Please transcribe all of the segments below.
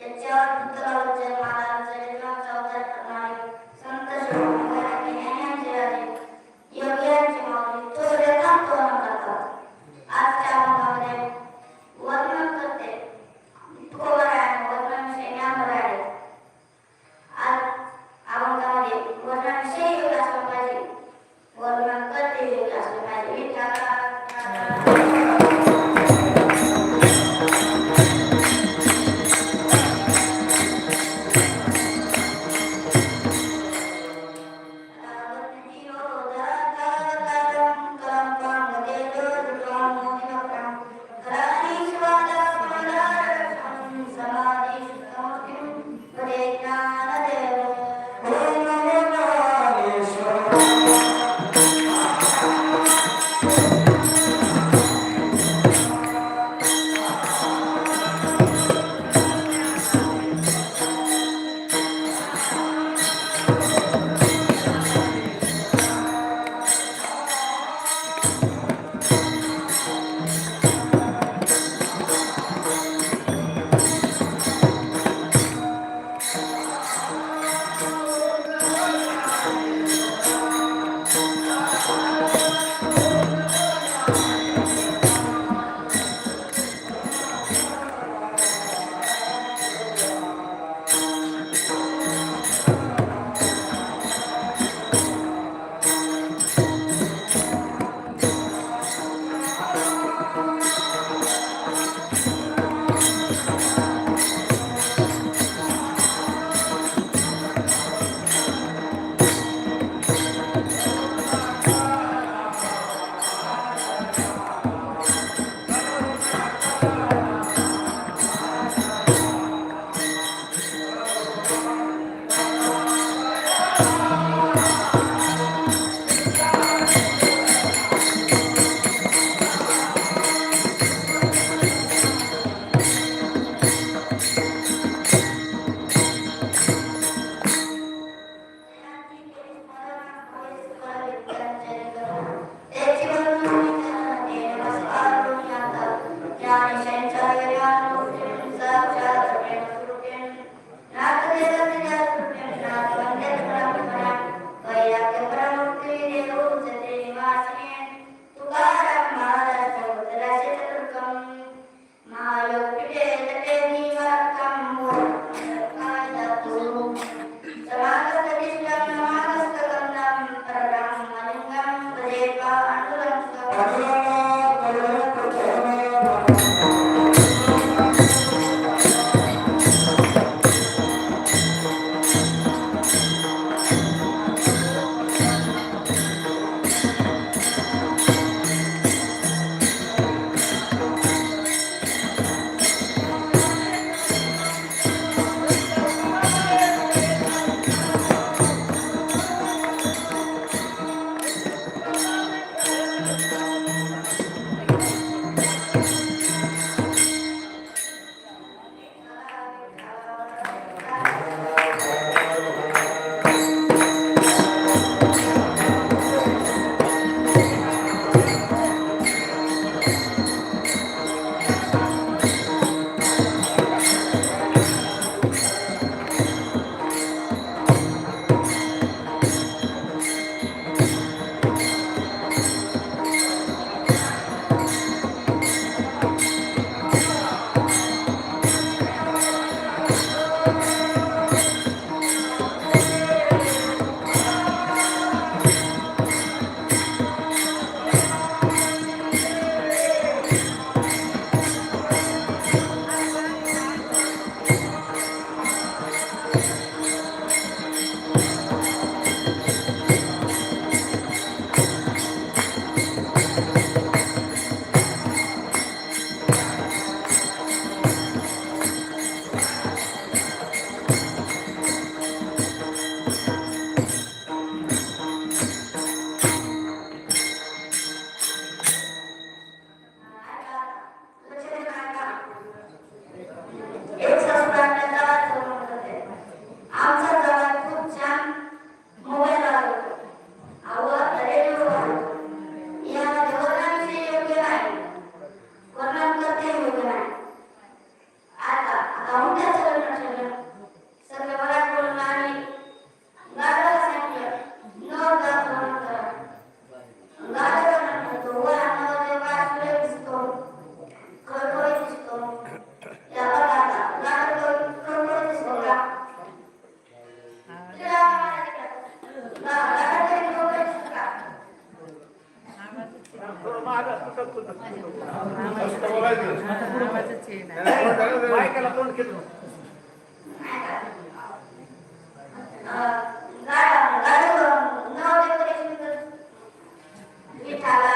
याच्यावर पुतळावरचे महाराजांचे जीवनाचा उद्धार करणारे संत शिरोमणी घराणे ज्ञानांचे राजे योग्यांचे माऊली तो देतात तो करतात. आजच्या अभंगामध्ये वर्णन करते तुकोबरायाने वर्णनविषयी ज्ञानबरायाने आज अभंगामध्ये वर्णनविषयी योग असला पाहिजे, वर्णन करते योग असले पाहिजे. विठ्ठला नाही का? गाडीवर नाव डेकोरेशन कर. विठाला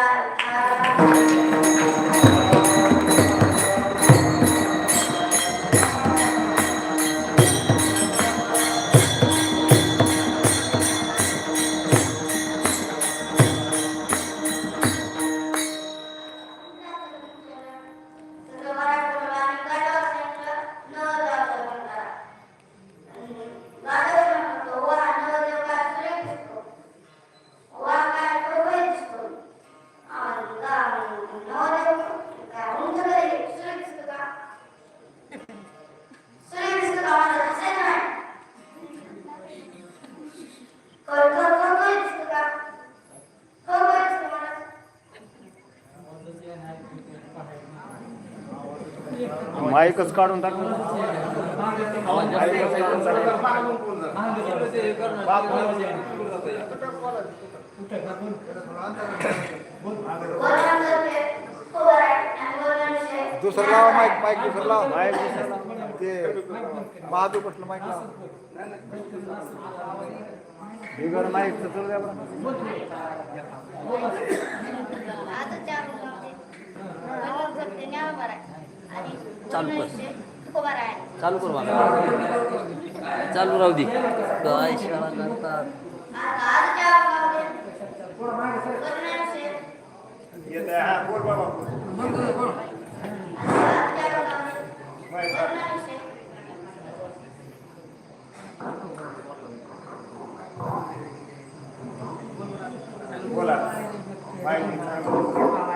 माईकच काढून टाक. दुसरं लावा माईक माईक दुसरं लावा माईक ते महादू कसलं माईक लावा बिगर माईक चल द्या बरं. चालू करू मला चालू राहू दे काय शाळा करतात येत आहे हा बोल बाबा बोला माईक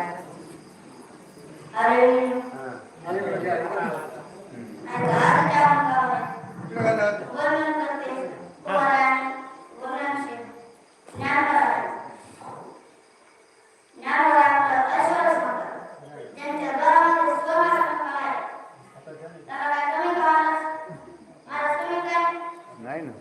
नाही ना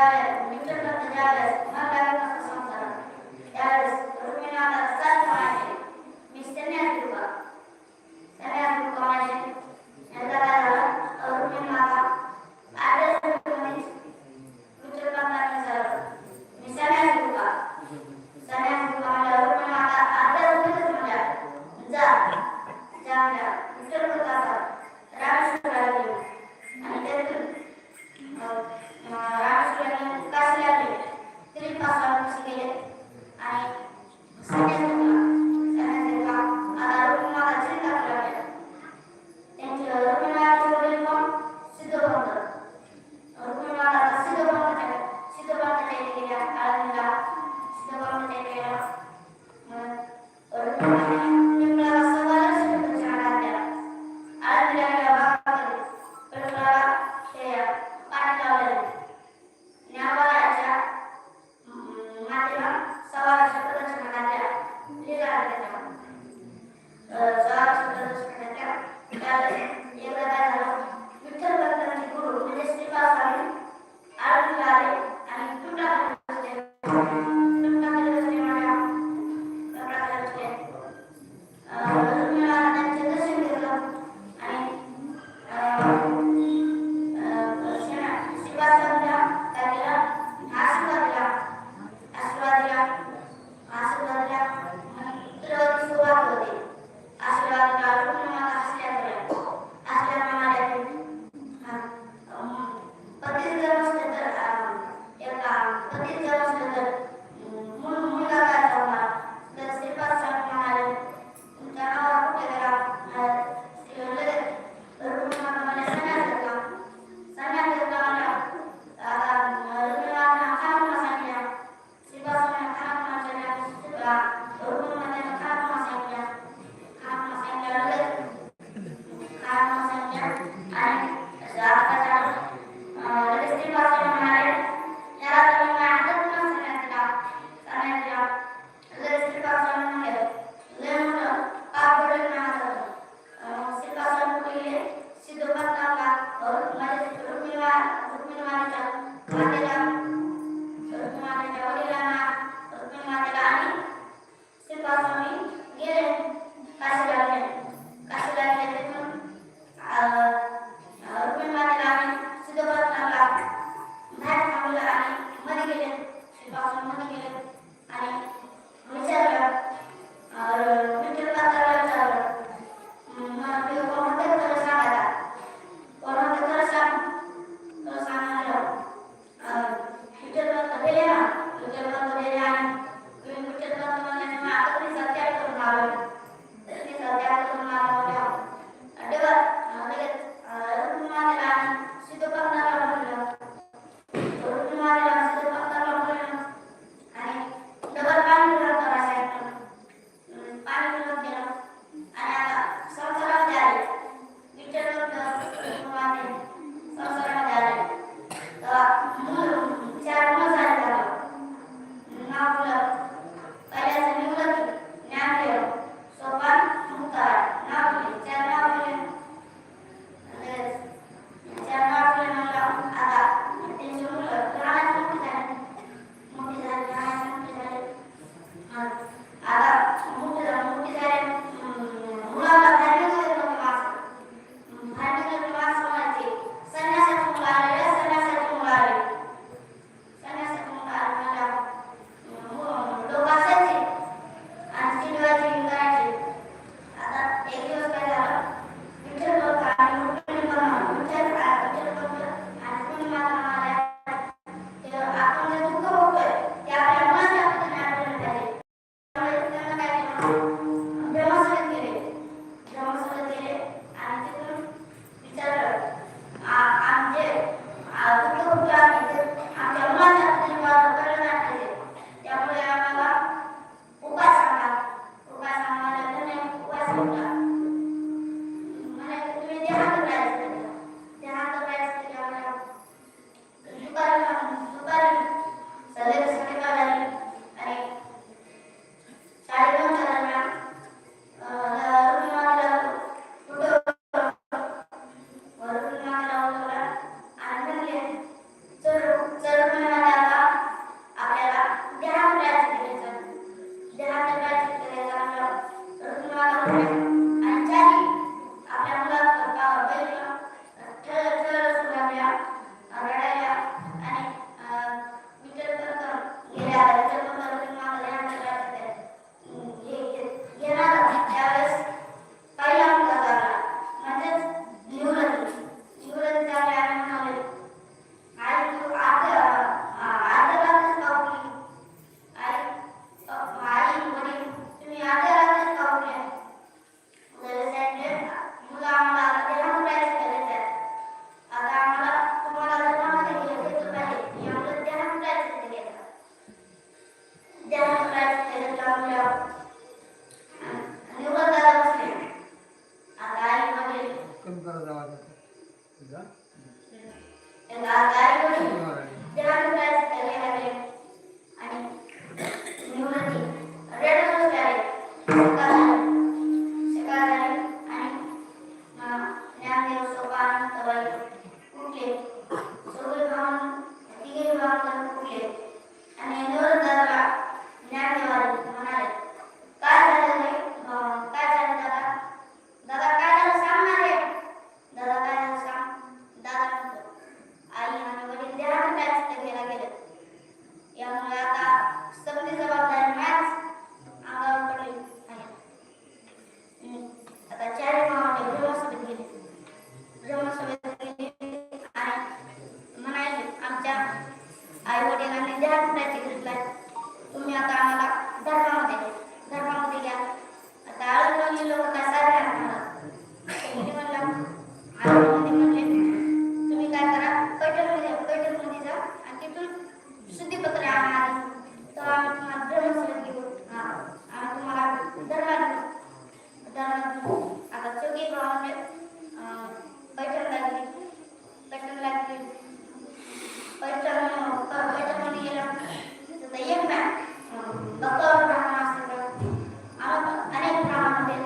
ज्यावेळेस विठ्ठल ज्यावेळेस मन लागेल नसतं संसारात त्यावेळेस रुक्मिणीमाता रस्ताच म्हणायचे मी संन्यास घेऊ का संन्यास घेऊ का म्हणायचे. एकदा काय झालं रुक्मिणीमाता आदेश विठ्ठलपंतांनी विचारलं मी संन्यास घेऊ का संन्यास घेऊ का म्हणल्यावर रुक्मिणीमाता आदेश म्हणल्या जा जा म्हणल्या विठ्ठलपंताचा रामेश्वराला गेलो आणि त्यातून रामेश्वराने काशीला गेले त्रिपासवान कसे गेले आणि संन्यास घेतला आता रुक्मिणीमाता चिंता करू लागल्या. त्यांचे रुक्मिणीमाताचे वडील कोण सिद्धोपंत रुक्मिणीमाता सिद्धोपंताच्या इथे गेल्या आळंदीला सिद्धोपंताच्या इथे गेल्या रुक्मिणीमाताने पिंपळाला 1.25 वर्ष झाडा घातल्या. आळंदीला गेल्या बागामध्ये पिंपळाला ते पाणी लावलेलं ज्ञानवराच्या मातेला 1.25 वर्ष प्रदक्षिणा घातल्या लिहिलं आहे त्याच्यामध्ये 1.25 वर्ष प्रदक्षिणा घातल्या. त्यावेळेस एकदा काय झालं विठ्ठलपंतांचे गुरु म्हणजे श्रीपाद स्वामी आळंदीला आले आणि पिंपळाखाली बसले. पिंपळाखाली बसले म्हणल्या पिंपळाखाली बसले रुक्मिणीमाता त्यांचे दर्शन घेतलं आणि श्रीपाद स्वामीला काय केलं आशीर्वाद दिला आशीर्वाद दिला आशीर्वाद दिला मंत्राची सुरुवात होती. आशीर्वाद दिला रुक्मिणीमाता हसल्या गेल्या हसल्या म्हणाल्या की पती जर नसले तर एका पती जर नसले तर मुलगा काय होणार तर श्रीपाद स्वामी म्हणाले तुमच्या नावावर कुठे गेला रुक्मिणीमाता म्हणाल्या संन्यास घेतला संन्यास घेतला म्हणल्या. आता रुक्मिणीमाताने खानापुन्हा सांगितल्या श्रीपाद स्वामीने खानापुन्हा सांगितल्या रुक्मिणीमाताने खानापुन्हा सांगितल्या खानापुन्हा सांगितल्या लगेच खानापुन्हा सांगितल्या आणि आता लगेच श्रीपाद स्वामी म्हणाले याला तुम्ही माझ्या हातात संन्यास दिला संन्यास दिला. लगेच श्रीपाद स्वामी म्हणाले लय मोठं पाप पडेल माझ्या हातात. श्रीपाद स्वामी कुठे गेले सिद्धोपंतांना रुक्मिणीमातेच्या मातेला रुक्मिणीमातेच्या वडिलांना रुक्मिणीमातेला आणि श्रीपाद स्वामी गेले काशीला गेले काशीला गेले. तिथून रुक्मिणीमातेला आणि सिद्धोपंतांना बाहेर थांबवलं आणि मध्ये गेले श्रीपाद स्वामी मध्ये गेले आणि विचारलं विठ्ठलपंताला विचारलं कोण होते खरं सांगा कोण होते खरं सांग खरं सांगणार विठ्ठलपंत गेले ना विठ्ठलपंत गेले आणि विठ्ठलपंत म्हणजे मग आता तुम्ही सत्याग करून आलो तुम्ही सत्याग करून आलो डबल लगेच रुक्मिणीमातेला आणि सिद्धोपंताला म्हणलं रुक्मिणीमातेला सिद्धोपंताला म्हणलं आणि डबल पाणी फिरत सांगितलं पाणी फिरत गेलं आणि आता संसारामध्ये आले विठ्ठलपंत रुक्मिणीमाते संसारामध्ये आले तेव्हा चार मुलं झाले त्याला नाव ठेवलं पहिल्याचं निवलं की ज्ञान ठेव सोपान मुक्तार नाव ठेवले 4 नाव ठेवले चार नाव ठेवले म्हणलं आता त्यांची मुलं लहानाची मोठी झाली लहानाची मोठी झाली आता मोठी झाली मुलाला धार्मिक माणसं धार्मिक माणसं म्हणायचे संन्यासाची मुलं आले संन्यासाची मुलं आले संन्यासाची मुलं आले म्हणल्यावर लोक असायचे आणि चिडवायचे करायचे. आता एक दिवस काय झालं विठ्ठलपंत आणि रुक्मिणीपंत आणि रुक्मिणीमाता म्हणाल्या आपण जे दुःख भोगतोय ते आपल्या मुलाच्या पद्धतीने आपल्याला पाहिजे. त्यामुळे त्यांना काय केलं ब्रह्मसंगत केले आणि तिथून विचारलं आमचे दुःख भोगतो आम्ही आमच्या मुलाच्या पद्धतीने कळलं नाही पाहिजे त्यामुळे आम्हाला उपाय सांगा त्याने उपाय सांगितला म्हणे तुम्ही ध्यान करायचं त्यामुळे दुपारी सगळे काढायला आणि शुद्धीपत्र आणा तर आम्ही तुम्हाला ब्रह्मचर्य घेऊ आम्ही तुम्हाला धर्म आता चौघी भावांचे पैठण लागली पैठणमध्ये गेलं तर एक ना डॉक्टर ब्राह्मण असतात अनेक ब्राह्मण होते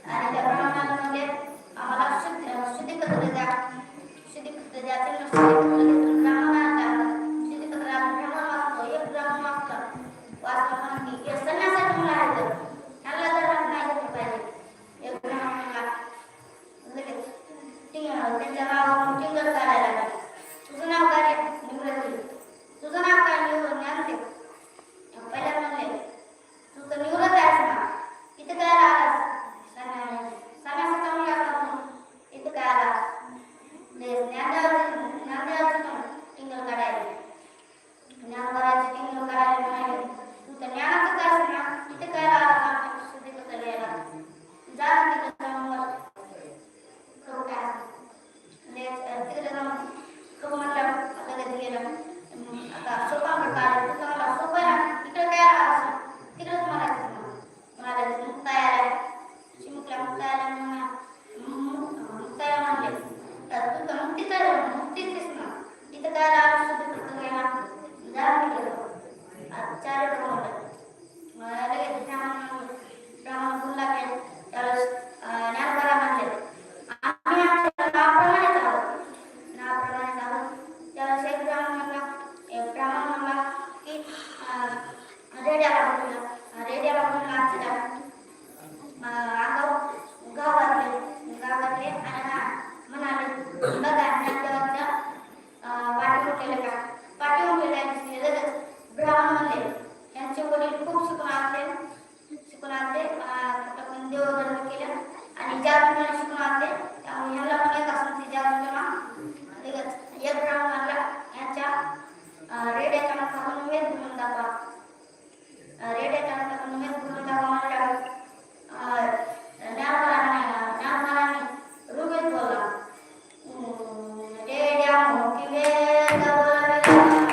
आणि त्या ब्राह्मणांमध्ये आम्हाला शुद्धीपत्र द्या शुद्धीपत्र द्या त्यांना शुद्धीपत्र ब्राह्मणांना शुद्धीपत्र ब्राह्मण वाचतो एक ब्राह्मण वाचतो म्हणून की संन्यासाची मुलं आहेत त्यांना जर नाही घेतलं पाहिजे एक ब्राह्मणाला लगेच त्यांच्या नावावरून टिंगल काढायला लागले तुझं नाव काय निवृत्ती तुझं नाव काय निवृत्त ज्ञानदेव पहिल्या म्हणले तू तर निवृत्त आहेस ना इथं काय आलास सांगायचं मुलगा म्हणून इथं काय आलास ज्ञानदेवाची पण टिंगल काढायला ज्ञानभराची टिंगल काढायला म्हणाले तू तर ज्ञानाचं काय ना इथं काय आलास शुद्धीपत्र घ्यायला जा तिथं जाऊन करू काय तिकडे जाऊन करू म्हटलं लगेच गेलं आता सोपा म्हटलं तुझं मला सोपं आहे ना इकडे काय आलास तिकडेच म्हणायचं मुक्ताय आलाय चिमुकल्या मुक्ताय आल्या मुक्ताय म्हणले तर तू तर मुक्तीच ना इथं काय आला शुद्धीपत्र घ्यायला जा तिकडे चार म्हणलं लगेच ब्राह्मण बोलला काय त्यावेळेस ज्ञानभरा म्हणले आम्ही आमच्या नावाप्रमाणेच आहोत त्यावेळेस एक ब्राह्मण म्हणला की रेड्याला म्हणून आजच्या गाव घातले आणि म्हणाले बघा ज्ञानदेवाच्या पाठी उठलेलं का पाठी उठलेल्या लगेच ब्राह्मण म्हणले यांचे वडील खूप शिकून आले देवधर्म केलं आणि जादूने शिकून आले त्यामुळे ह्याला पण एक असून ती जादूचं नाव लगेच एक ब्राह्मणाला यांच्या रेड्याच्या नाकातून वेद बोलून दाखवा रेड्याच्या नाकातून वेद बोलून दाखवा म्हटल्यावर ज्ञानभराने ऋग्वेद बोलला रेड्या मोठी वेद बोलला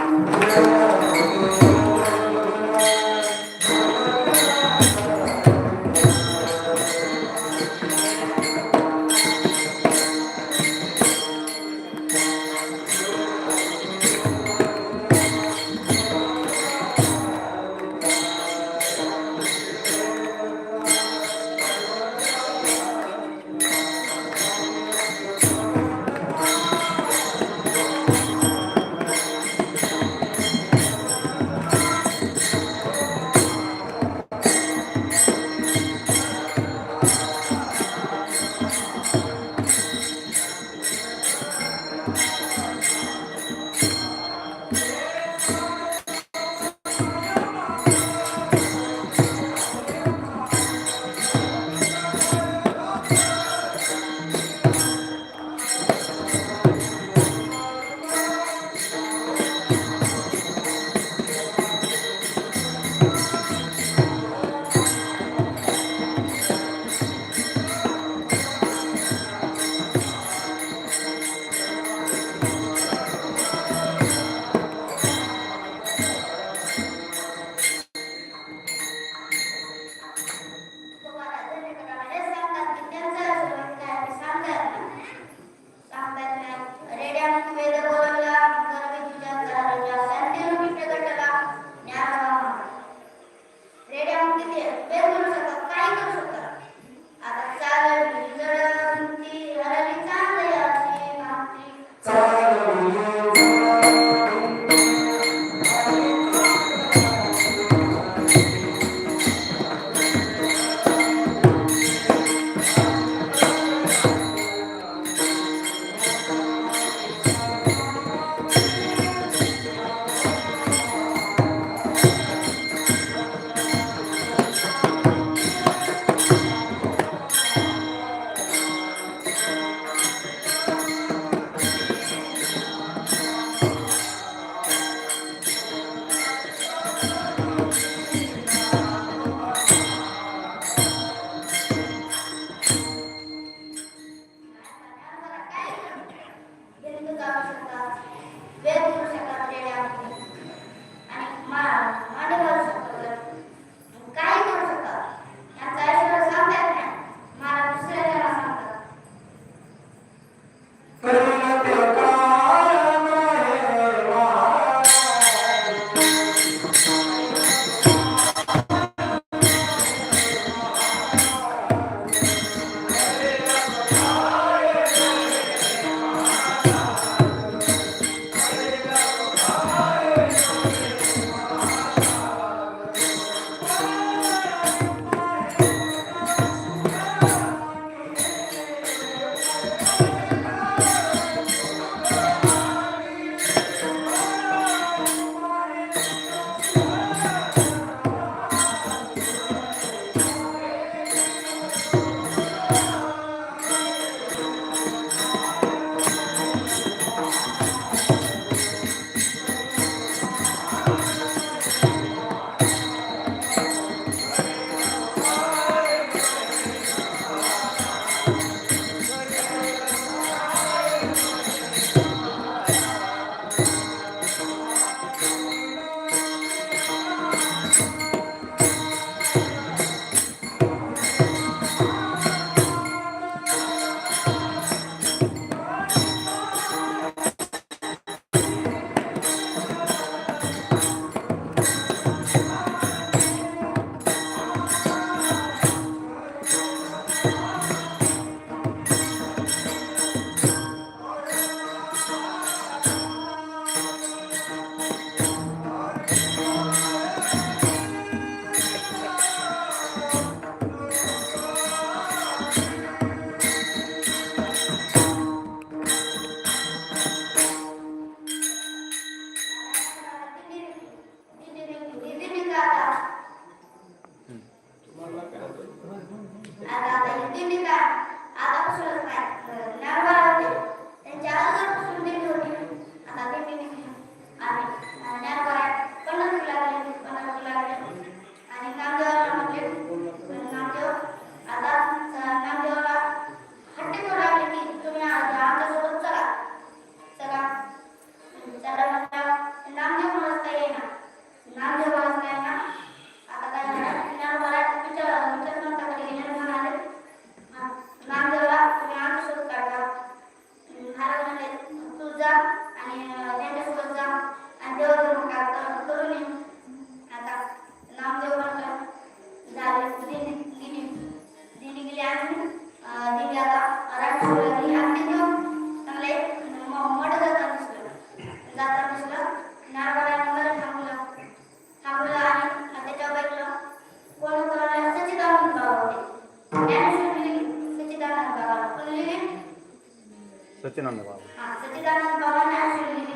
सच्चिदानंद बाबा सच्चिदानंद बाबांना आशीर्वाद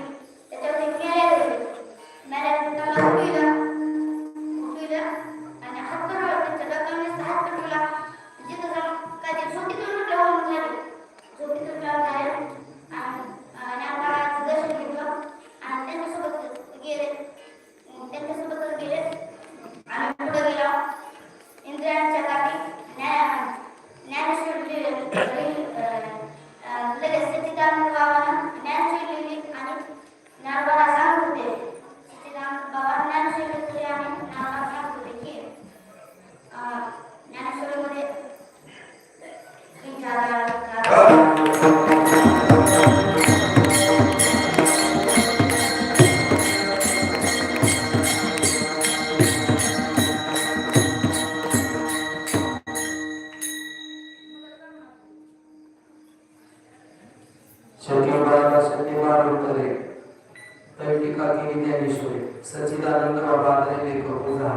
त्याच्यावरती मॅरेज होते. मॅरेज त्याला उठविलं आणि हात पडवला त्याच्या डोक्याने हात पडवला. जिथं जाऊन काय ते झोपेतून उठल्यावर झाले. झोपेतून झाले आणि ज्ञानबाबांचं दर्शन घेतलं आणि त्यांच्यासोबत गेले. त्यांच्यासोबतच गेले आणि पुढे गेला इंद्रियांच्या गाठी ज्ञानेश्वर लगेच सच्चिदानंद बाबांना ज्ञानेश्वर लिहिली आणि ज्ञानबाबा सांगत होते. सच्चिदानंद बाबा ज्ञानेश्वर लिहिली आणि ज्ञानबाबा सांगत होते की ज्ञानेश्वरीमध्ये सच्चिदानंद बाबा ने लेकर झाला.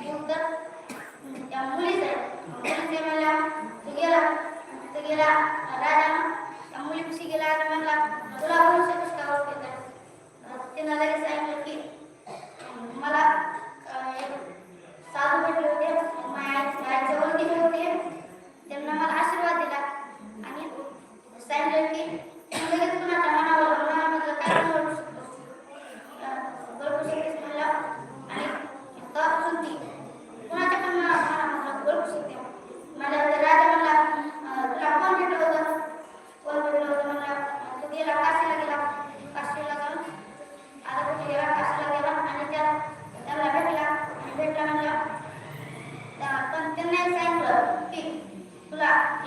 विठ्ठल विठ्ठल मुलीच आहे.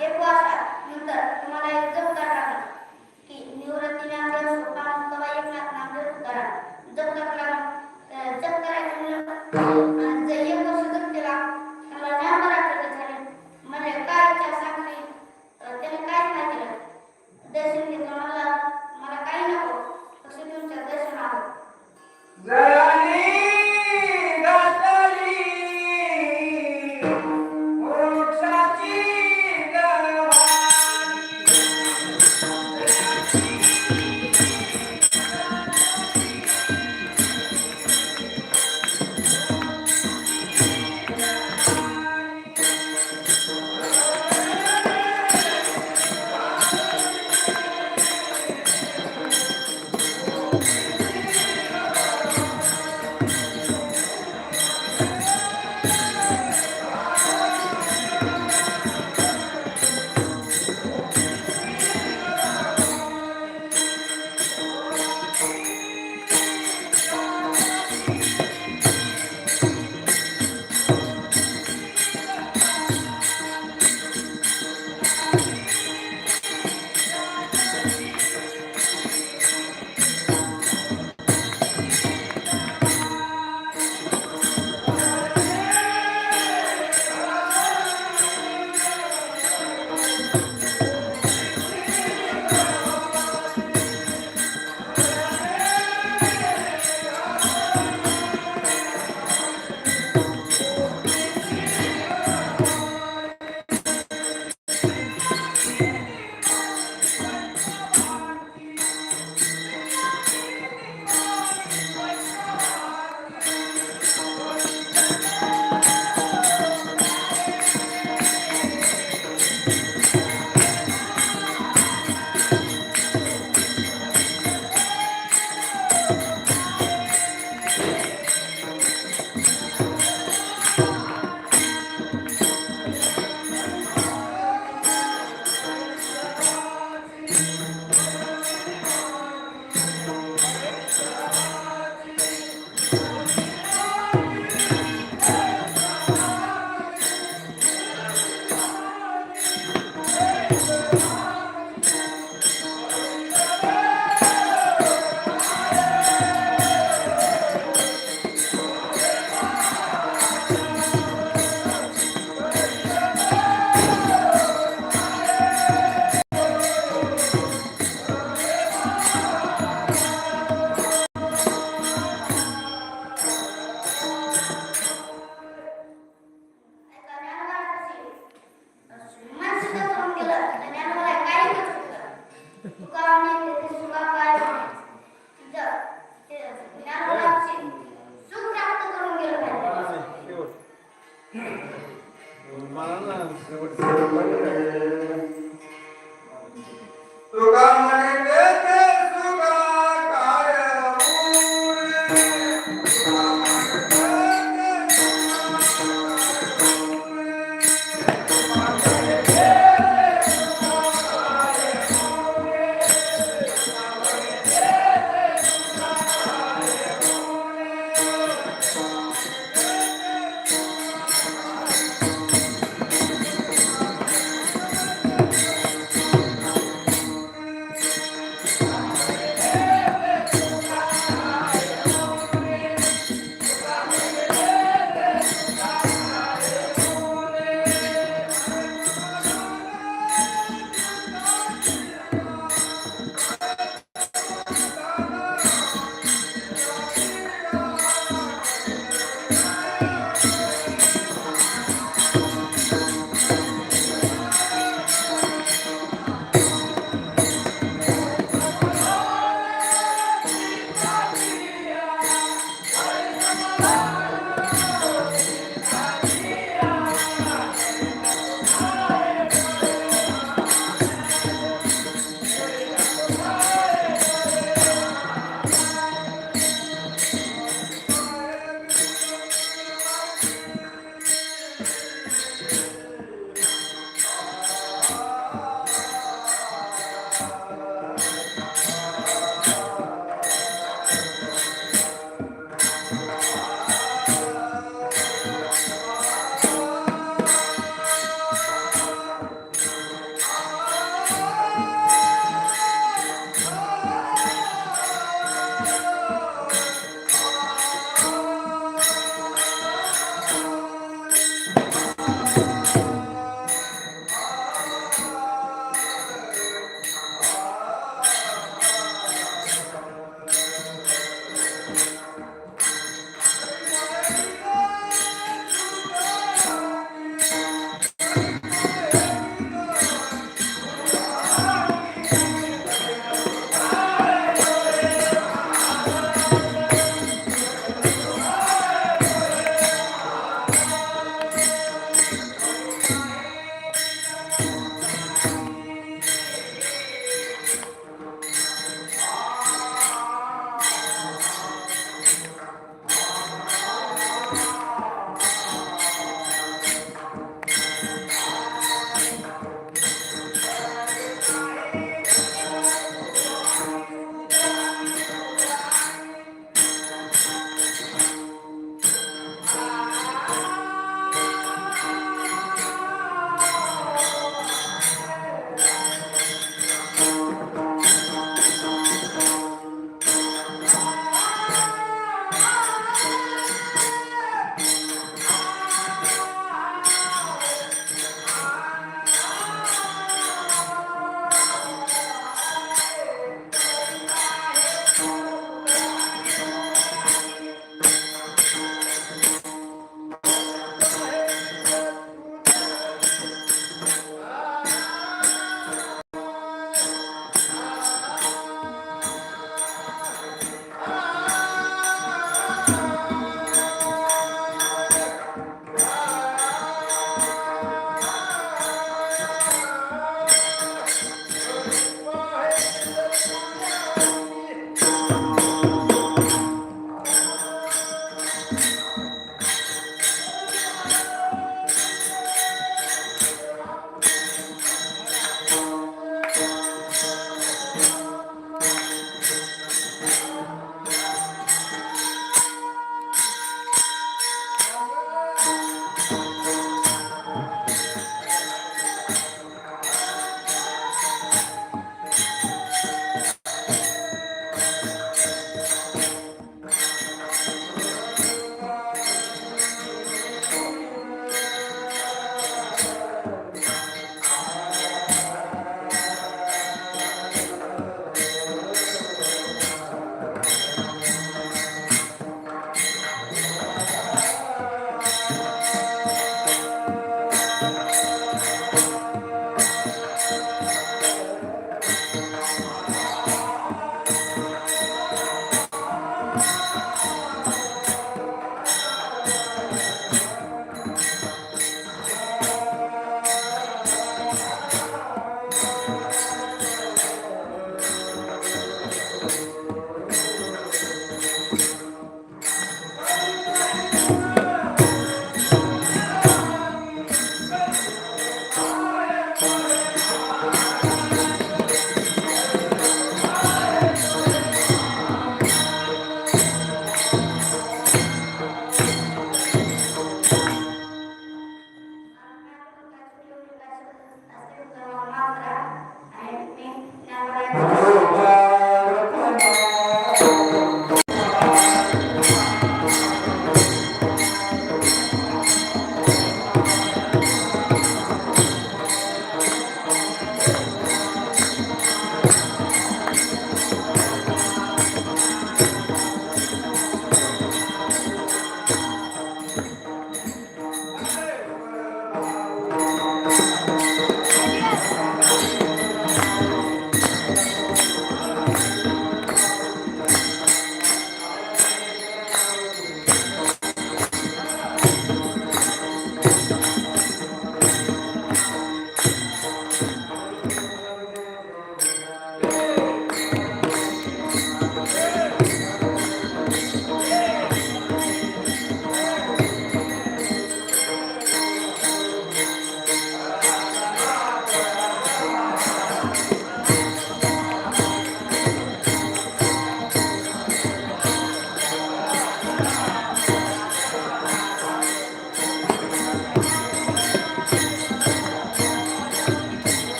1 वर्षानंतर तुम्हाला एक जप करावं लागेल की निवृत्तीने आपल्याला स्वतः कवा एक लाख नामदेव करा. जप करायचं म्हणलं जर 1 वर्ष जप केला त्याला ज्ञान प्राप्त झाले म्हणजे काय इच्छा सांगली त्याने काहीच नाही केलं. दर्शन घेतलं मला काही नको फक्त तुमच्या दर्शनावर.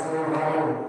Selamat